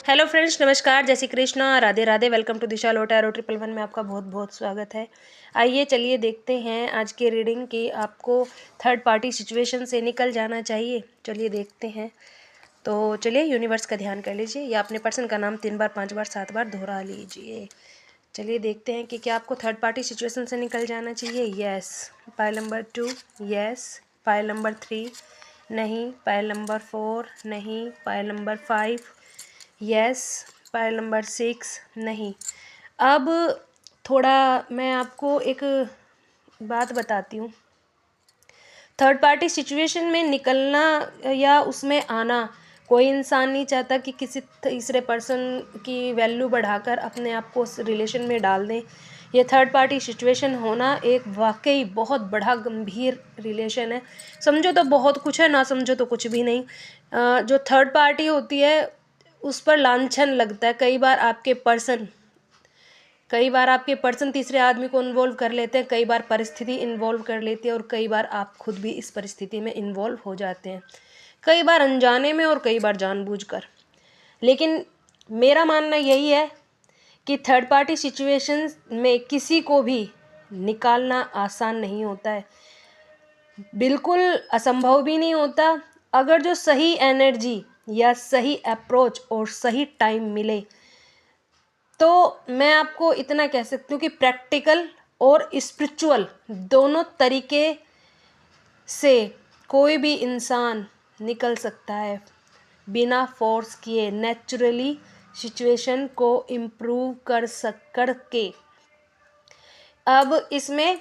Hello friends, नमस्कार, जय Shri Krishna, Radhe Radhe. Welcome to दिशा लोटा एरो 111 में आपका बहुत बहुत स्वागत है। आइए चलिए देखते हैं आज की रीडिंग की आपको थर्ड पार्टी सिचुएशन से निकल जाना चाहिए। चलिए देखते हैं। तो चलिए यूनिवर्स का ध्यान कर लीजिए या अपने पर्सन का नाम 3 बार 5 बार 7 बार दोहरा लीजिए। चलिए देखते हैं कि क्या आपको थर्ड पार्टी सिचुएशन से निकल जाना चाहिए। Yes, pile number 2, yes, pile number 3 नहीं, पाइल नंबर 4 नहीं, pile number 5 yes, pile number 6 नहीं। अब थोड़ा मैं आपको एक बात बताती हूँ। थर्ड पार्टी सिचुएशन में निकलना या उसमें आना, कोई इंसान नहीं चाहता कि किसी तीसरे पर्सन की वैल्यू बढ़ाकर अपने आप को उस रिलेशन में डाल दें। ये थर्ड पार्टी सिचुएशन होना एक वाकई बहुत बड़ा गंभीर रिलेशन है। समझो तो बहुत कुछ है, ना समझो तो कुछ भी नहीं। जो थर्ड पार्टी होती है उस पर लांछन लगता है। कई बार आपके पर्सन तीसरे आदमी को इन्वॉल्व कर लेते हैं, कई बार परिस्थिति इन्वॉल्व कर लेती है और कई बार आप खुद भी इस परिस्थिति में इन्वॉल्व हो जाते हैं, कई बार अनजाने में और कई बार जानबूझकर। लेकिन मेरा मानना यही है कि थर्ड पार्टी सिचुएशंस में किसी को भी निकालना आसान नहीं होता है, बिल्कुल असंभव भी नहीं होता। अगर जो सही एनर्जी या सही अप्रोच और सही टाइम मिले तो मैं आपको इतना कह सकती हूँ कि प्रैक्टिकल और स्पिरिचुअल दोनों तरीके से कोई भी इंसान निकल सकता है, बिना फोर्स किए नेचुरली सिचुएशन को इम्प्रूव करके। अब इसमें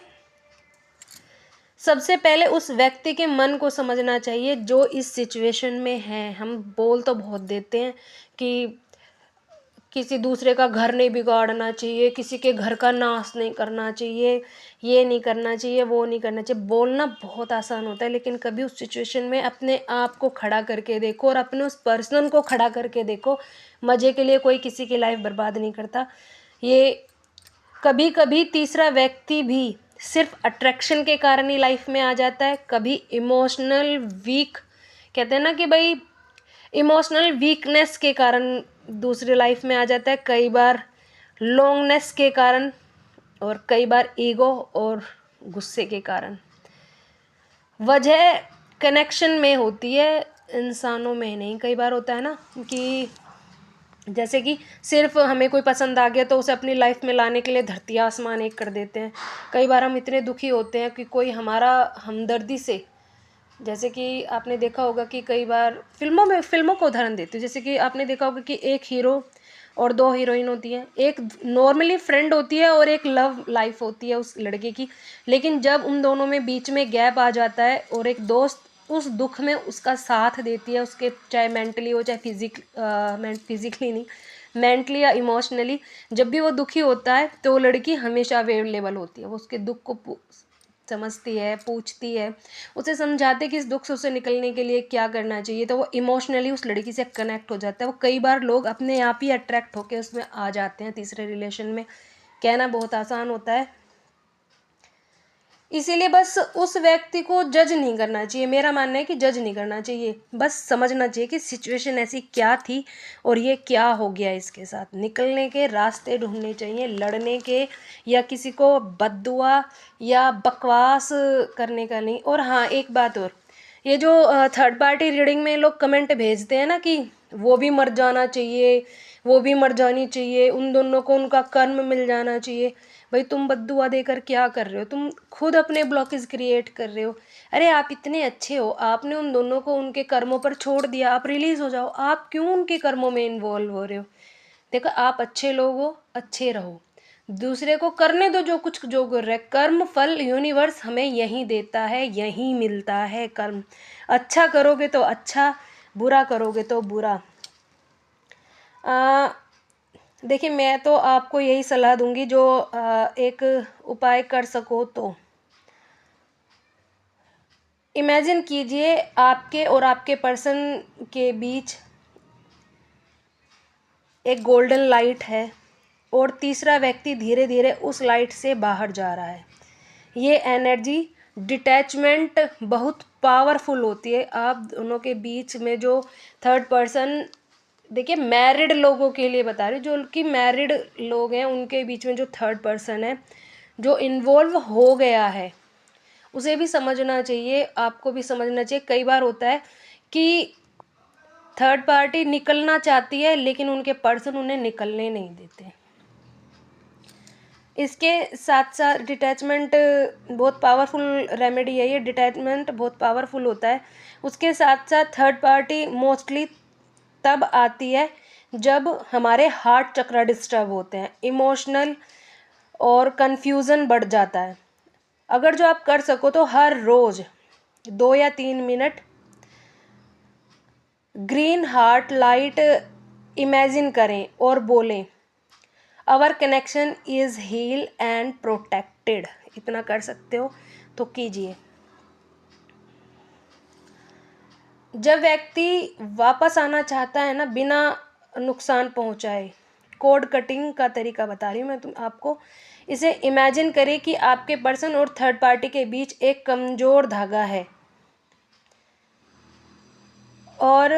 सबसे पहले उस व्यक्ति के मन को समझना चाहिए जो इस सिचुएशन में है। हम बोल तो बहुत देते हैं कि किसी दूसरे का घर नहीं बिगाड़ना चाहिए, किसी के घर का नाश नहीं करना चाहिए, ये नहीं करना चाहिए, वो नहीं करना चाहिए। बोलना बहुत आसान होता है, लेकिन कभी उस सिचुएशन में अपने आप को खड़ा करके देखो और अपने उस पर्सन को खड़ा करके देखो। मज़े के लिए कोई किसी की लाइफ बर्बाद नहीं करता। ये कभी कभी तीसरा व्यक्ति भी सिर्फ अट्रैक्शन के कारण ही लाइफ में आ जाता है। कभी इमोशनल वीक, कहते हैं ना कि भाई इमोशनल वीकनेस के कारण दूसरी लाइफ में आ जाता है, कई बार लॉन्गनेस के कारण और कई बार ईगो और गुस्से के कारण। वजह कनेक्शन में होती है, इंसानों में नहीं। कई बार होता है ना कि जैसे कि सिर्फ हमें कोई पसंद आ गया तो उसे अपनी लाइफ में लाने के लिए धरती आसमान एक कर देते हैं। कई बार हम इतने दुखी होते हैं कि कोई हमारा हमदर्दी से, जैसे कि आपने देखा होगा कि कई बार फिल्मों को उदाहरण देती हूँ। जैसे कि आपने देखा होगा कि एक हीरो और 2 हीरोइन होती हैं, एक नॉर्मली फ्रेंड होती है और एक लव लाइफ होती है उस लड़के की। लेकिन जब उन दोनों में बीच में गैप आ जाता है और एक दोस्त उस दुख में उसका साथ देती है, उसके चाहे मेंटली हो चाहे फिजिकली नहीं, मेंटली या इमोशनली, जब भी वो दुखी होता है तो वो लड़की हमेशा अवेलेबल होती है। वो उसके दुख को समझती है, पूछती है, उसे समझाते कि इस दुख से उसे निकलने के लिए क्या करना चाहिए, तो वो इमोशनली उस लड़की से कनेक्ट हो जाता है। वो कई बार लोग अपने आप ही अट्रैक्ट होकर उसमें आ जाते हैं तीसरे रिलेशन में। कहना बहुत आसान होता है, इसीलिए बस उस व्यक्ति को जज नहीं करना चाहिए। मेरा मानना है कि जज नहीं करना चाहिए, बस समझना चाहिए कि सिचुएशन ऐसी क्या थी और ये क्या हो गया इसके साथ। निकलने के रास्ते ढूंढने चाहिए, लड़ने के या किसी को बद्दुआ या बकवास करने का नहीं। और हाँ, एक बात और, ये जो थर्ड पार्टी रीडिंग में लोग कमेंट भेजते हैं ना कि वो भी मर जाना चाहिए, वो भी मर जानी चाहिए, उन दोनों को उनका कर्म मिल जाना चाहिए। भाई तुम बद्दुआ देकर क्या कर रहे हो? तुम खुद अपने ब्लॉकेज क्रिएट कर रहे हो। अरे आप इतने अच्छे हो, आपने उन दोनों को उनके कर्मों पर छोड़ दिया, आप रिलीज हो जाओ। आप क्यों उनके कर्मों में इन्वॉल्व हो रहे हो? देखो, आप अच्छे लोग हो, अच्छे रहो, दूसरे को करने दो जो कुछ जो कर रहा है। कर्म फल यूनिवर्स हमें यहीं देता है, यहीं मिलता है कर्म। अच्छा करोगे तो अच्छा, बुरा करोगे तो बुरा। देखिए, मैं तो आपको यही सलाह दूंगी, जो एक उपाय कर सको तो इमेजिन कीजिए आपके और आपके पर्सन के बीच एक गोल्डन लाइट है और तीसरा व्यक्ति धीरे धीरे उस लाइट से बाहर जा रहा है। ये एनर्जी डिटैचमेंट बहुत पावरफुल होती है। आप दोनों के बीच में जो थर्ड पर्सन देखिए मैरिड लोगों के लिए बता रही हूँ, जो कि मैरिड लोग हैं उनके बीच में जो थर्ड पर्सन है जो इन्वॉल्व हो गया है, उसे भी समझना चाहिए, आपको भी समझना चाहिए। कई बार होता है कि थर्ड पार्टी निकलना चाहती है लेकिन उनके पर्सन उन्हें निकलने नहीं देते। इसके साथ साथ डिटैचमेंट बहुत पावरफुल रेमेडी है, ये डिटैचमेंट बहुत पावरफुल होता है। उसके साथ साथ थर्ड पार्टी मोस्टली तब आती है जब हमारे हार्ट चक्र डिस्टर्ब होते हैं, इमोशनल और कंफ्यूजन बढ़ जाता है। अगर जो आप कर सको तो हर रोज 2 या 3 minute green heart light imagine करें और बोलें our connection is heal and protected. इतना कर सकते हो तो कीजिए। जब व्यक्ति वापस आना चाहता है ना बिना नुकसान पहुंचाए, कोड कटिंग का तरीका बता रही हूँ मैं आपको। इसे इमेजिन करें कि आपके पर्सन और थर्ड पार्टी के बीच एक कमजोर धागा है और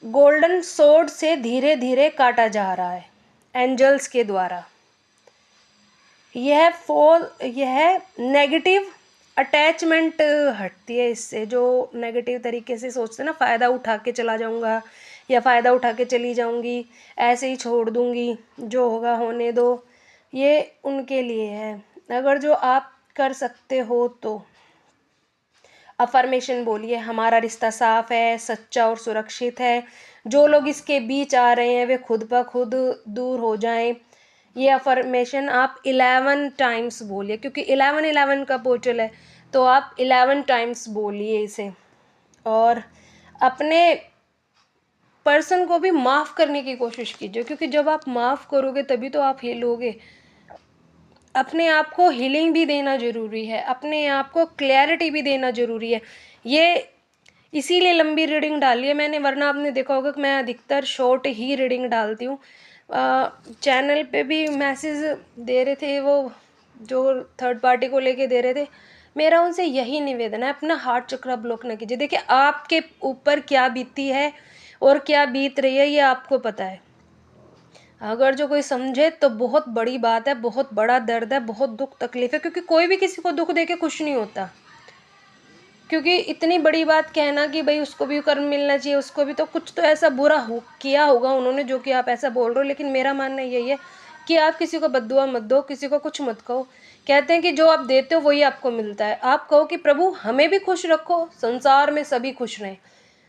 गोल्डन सोर्ड से धीरे धीरे काटा जा रहा है एंजल्स के द्वारा। यह नेगेटिव अटैचमेंट हटती है इससे। जो नेगेटिव तरीके से सोचते हैं ना, फ़ायदा उठा के चला जाऊंगा या फ़ायदा उठा के चली जाऊंगी, ऐसे ही छोड़ दूंगी, जो होगा होने दो, ये उनके लिए है। अगर जो आप कर सकते हो तो अफर्मेशन बोलिए, हमारा रिश्ता साफ है, सच्चा और सुरक्षित है, जो लोग इसके बीच आ रहे हैं वे खुद ब खुद दूर हो जाएं। ये अफर्मेशन आप 11 टाइम्स बोलिए, क्योंकि 11 का पोर्टल है, तो आप 11 टाइम्स बोलिए इसे। और अपने पर्सन को भी माफ़ करने की कोशिश कीजिए, क्योंकि जब आप माफ़ करोगे तभी तो आप हील होगे। अपने आप को हीलिंग भी देना ज़रूरी है, अपने आप को क्लैरिटी भी देना ज़रूरी है। ये इसीलिए लंबी रीडिंग डाली है मैंने, वरना आपने देखा होगा कि मैं अधिकतर शॉर्ट ही रीडिंग डालती हूँ। चैनल पे भी मैसेज दे रहे थे वो जो थर्ड पार्टी को लेके दे रहे थे, मेरा उनसे यही निवेदन है, अपना हार्ट चक्र ब्लॉक न कीजिए। देखिए आपके ऊपर क्या बीती है और क्या बीत रही है ये आपको पता है। अगर जो कोई समझे तो बहुत बड़ी बात है, बहुत बड़ा दर्द है, बहुत दुख तकलीफ है, क्योंकि कोई भी किसी को दुख दे के खुश नहीं होता। क्योंकि इतनी बड़ी बात कहना कि भाई उसको भी कर्म मिलना चाहिए, उसको भी तो कुछ तो ऐसा बुरा किया होगा उन्होंने जो कि आप ऐसा बोल रहे हो। लेकिन मेरा मानना यही है कि आप किसी को बद्दुआ मत दो, किसी को कुछ मत कहो। कहते हैं कि जो आप देते हो वही आपको मिलता है। आप कहो कि प्रभु हमें भी खुश रखो, संसार में सभी खुश रहें।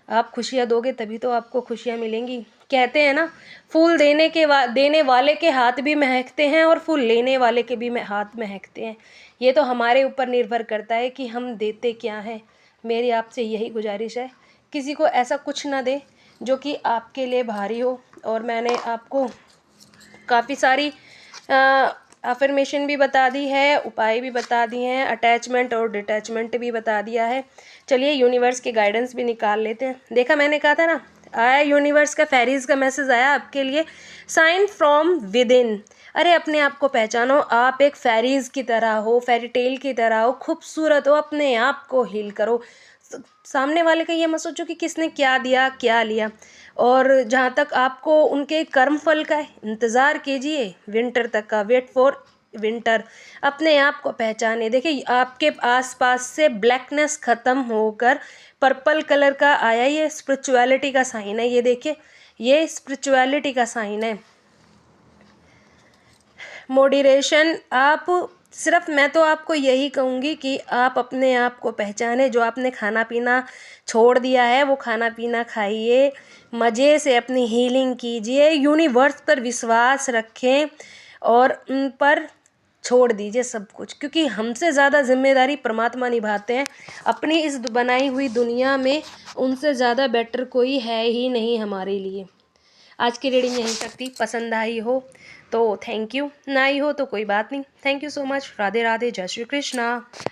आप खुशियाँ दोगे तभी तो आपको खुशियाँ मिलेंगी। कहते हैं ना, फूल देने वाले के हाथ भी महकते हैं और फूल लेने वाले के भी हाथ महकते हैं। ये तो हमारे ऊपर निर्भर करता है कि हम देते क्या हैं। मेरी आपसे यही गुजारिश है, किसी को ऐसा कुछ ना दे जो कि आपके लिए भारी हो। और मैंने आपको काफ़ी सारी अफर्मेशन भी बता दी है, उपाय भी बता दिए हैं, अटैचमेंट और डिटैचमेंट भी बता दिया है। चलिए यूनिवर्स के गाइडेंस भी निकाल लेते हैं। देखा मैंने कहा था ना, आया यूनिवर्स का फेरीज का मैसेज आया आपके लिए, साइन फ्रॉम विद इन। अरे अपने आप को पहचानो, आप एक फेरीज की तरह हो, फेरी टेल की तरह हो, खूबसूरत हो। अपने आप को हील करो। सामने वाले का ये मत सोचो कि किसने क्या दिया क्या लिया। और जहाँ तक आपको उनके कर्म फल का है, इंतज़ार कीजिए विंटर तक का, वेट फॉर विंटर। अपने आप को पहचाने। देखिए आपके आसपास से ब्लैकनेस ख़त्म होकर पर्पल कलर का आया, ये स्पिरिचुअलिटी का साइन है। ये देखिए, ये स्पिरिचुअलिटी का साइन है। मोडिरेशन, आप सिर्फ, मैं तो आपको यही कहूँगी कि आप अपने आप को पहचाने। जो आपने खाना पीना छोड़ दिया है वो खाना पीना खाइए, मज़े से अपनी हीलिंग कीजिए, यूनिवर्स पर विश्वास रखें और उन पर छोड़ दीजिए सब कुछ, क्योंकि हमसे ज़्यादा जिम्मेदारी परमात्मा निभाते हैं। अपनी इस बनाई हुई दुनिया में उनसे ज़्यादा बेटर कोई है ही नहीं हमारे लिए। आज की रीडिंग यहीं तक थी। पसंद आई हो तो थैंक यू, ना आई हो तो कोई बात नहीं। Thank you so much. Radhe Radhe, जय श्री कृष्णा।